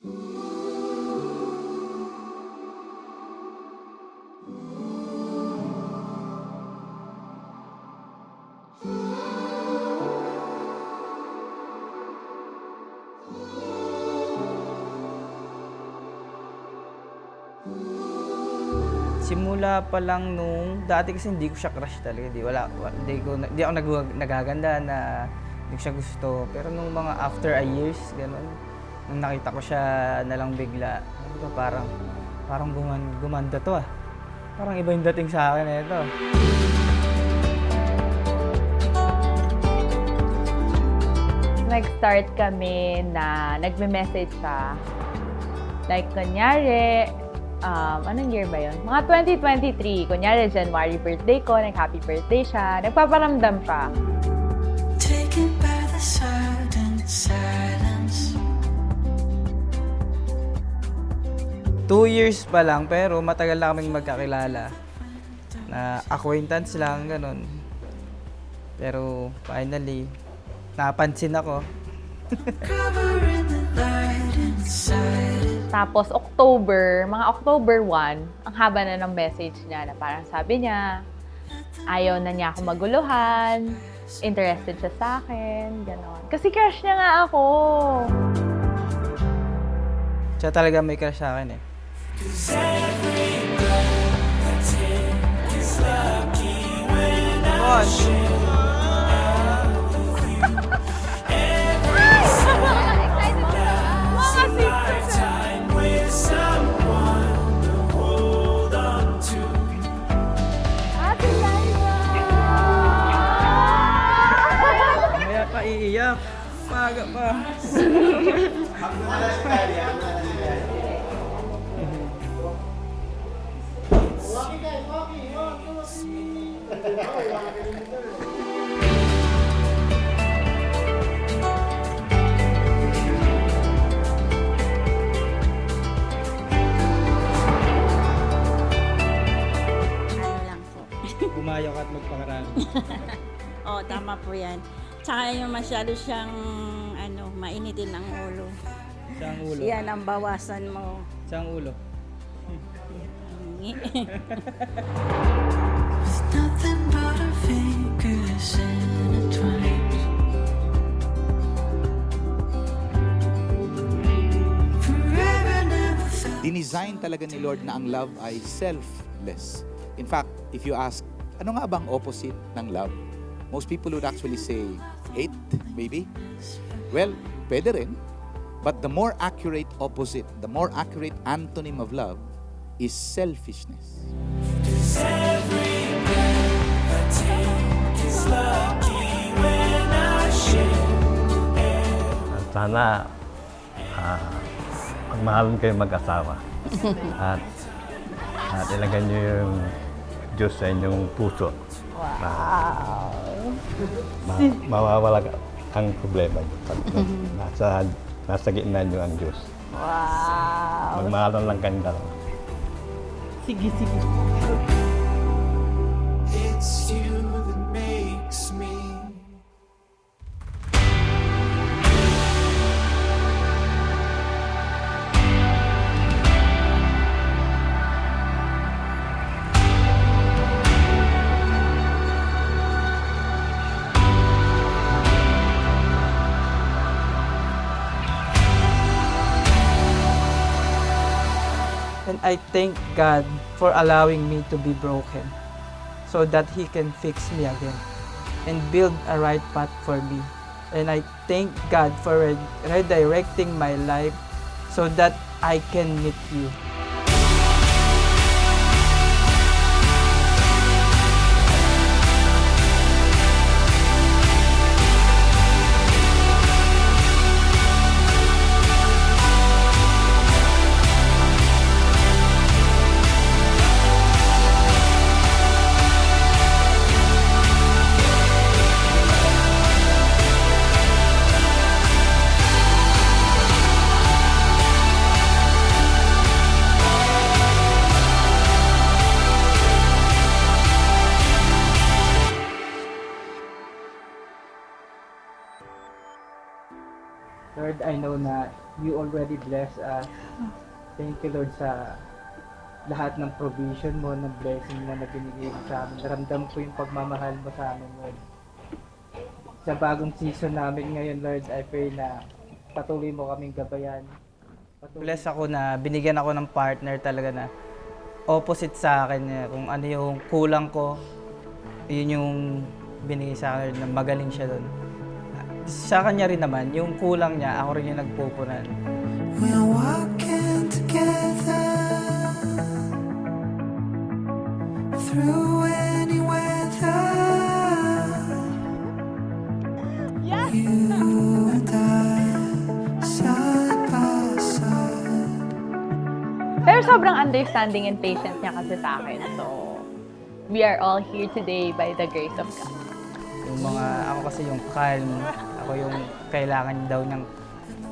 Simula pa lang nung dati kasi hindi ko siya crush talaga, hindi ako nagaganda na hindi ko siya gusto. Pero nung mga after a years, gano'n, nung nakita ko siya na lang bigla, sabi ko parang gumanda to ah. Parang iba yung dating sa akin na ito. Nag-start kami na nagme-message siya. Like, kunyari, anong year ba yun? Mga 2023. Kunyari, January birthday ko, nag-happy birthday siya. Nagpaparamdam siya. Taken by the sudden silence. 2 years pa lang, pero matagal na kaming magkakilala. Na acquaintance lang, ganun. Pero finally, napansin ako. Covering the light inside. Tapos, mga October 1, ang haba na ng message niya na parang sabi niya, ayaw na niya ako maguluhan, interested siya sa akin, gano'n. Kasi crush niya nga ako. Siya talaga may crush sa akin eh. Kaya pa iiyak. Maga pa. Ano lang po. Bumayaw ka at magpakarami. Oo, tama po yan. Tsaka yung masyado siyang mainitin ang ulo. Siyang ulo. Yan ang bawasan mo. Siyang ulo. With nothing but our fingers intertwined. Forever never felt. Dinesign talaga ni Lord na ang love ay selfless. In fact, if you ask, ano nga bang opposite ng love? Most people would actually say, hate, maybe. Well, pwede rin. But the more accurate opposite, the more accurate antonym of love is selfishness. Sana magmahalan kayo mag-asawa at ilagay niyo yung Diyos sa inyong puso. Wow! Mawawala ang problema niyo pag nasa gitna niyo ang Diyos. Wow! Magmahalan lang kayong dalawa. Sige. It's you that makes me. And I thank God for allowing me to be broken so that He can fix me again and build a right path for me. And I thank God for redirecting my life so that I can meet you. Lord, I know na you already bless us. Thank you, Lord, sa lahat ng provision mo, ng blessing mo na binigay mo sa amin. Naramdam ko yung pagmamahal mo sa amin, Lord. Sa bagong season namin ngayon, Lord, I pray na patuloy mo kaming gabayan. Bless ako na binigyan ako ng partner talaga na opposite sa akin. Kung ano yung kulang ko, yun yung binigay sa akin na magaling siya doon. Sa kanya rin naman, yung kulang niya, ako rin yung nagpupunan. We're walking together through any weather. You and I, side by side. Pero sobrang understanding and patient niya kasi sa akin. So, we are all here today by the grace of God. Yung mga, ako kasi yung calm, ako yung kailangan daw ng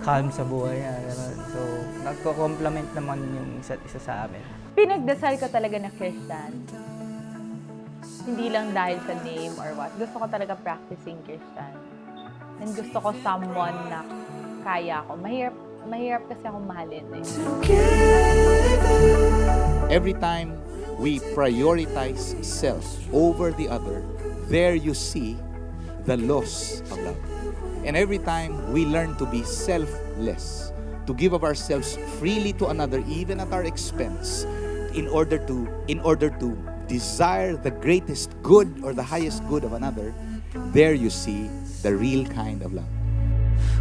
calm sa buhay niya. Ganun. So, nagko-complement naman yung isa't isa sa amin. Pinagdasal ko talaga na Christian. Hindi lang dahil sa name or what. Gusto ko talaga practicing Christian. And gusto ko someone na kaya ko. Mahirap kasi akong mahalin eh. Every time we prioritize self over the other, there you see the loss of love. And every time we learn to be selfless, to give of ourselves freely to another, even at our expense, in order to desire the greatest good or the highest good of another, there you see the real kind of love.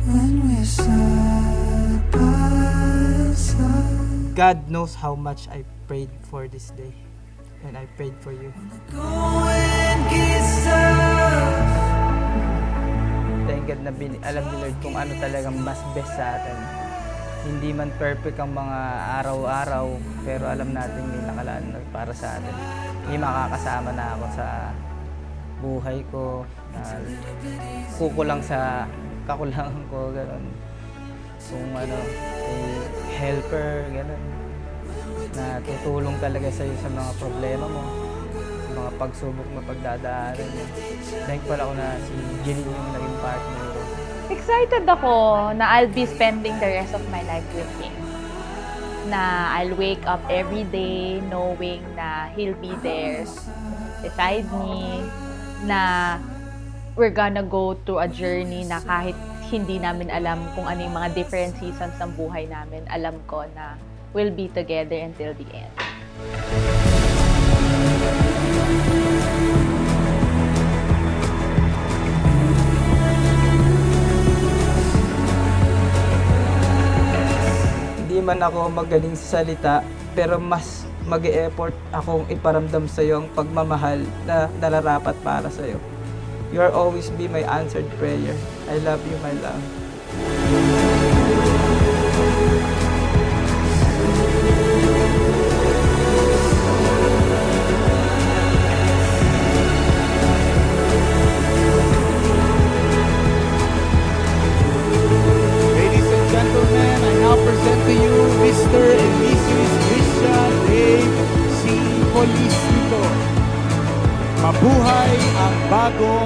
When we're side by side. God knows how much I prayed for this day. And I prayed for you. Going gets tough. Thank God na alam ni Lord kung ano talagang mas best sa atin. Hindi man perfect ang mga araw-araw, pero alam natin may nakalaan na para sa atin. May makakasama na ako sa buhay ko, na kukulang sa kakulangan ko, gano'n. Kung ano, may helper, gano'n. Na tutulong talaga sa'yo sa mga problema mo, sa mga pagsubok na pagdadaanan mo. Thankful ako na si Jeline yung naging partner ko. Excited ako na I'll be spending the rest of my life with him. Na I'll wake up every day knowing na he'll be there beside me. Na we're gonna go through a journey na kahit hindi namin alam kung ano yung mga different seasons ng buhay namin, alam ko na we'll be together until the end. Hindi man ako magaling sa salita, pero mas mag-e-effort akong iparamdam sa iyo ang pagmamahal na nararapat para sa iyo. You are always be my answered prayer. I love you, my love. Ladies and gentlemen, I now present to you Mr. and Mrs. Christian A. C. Polisnito. Mabuhay ang bagong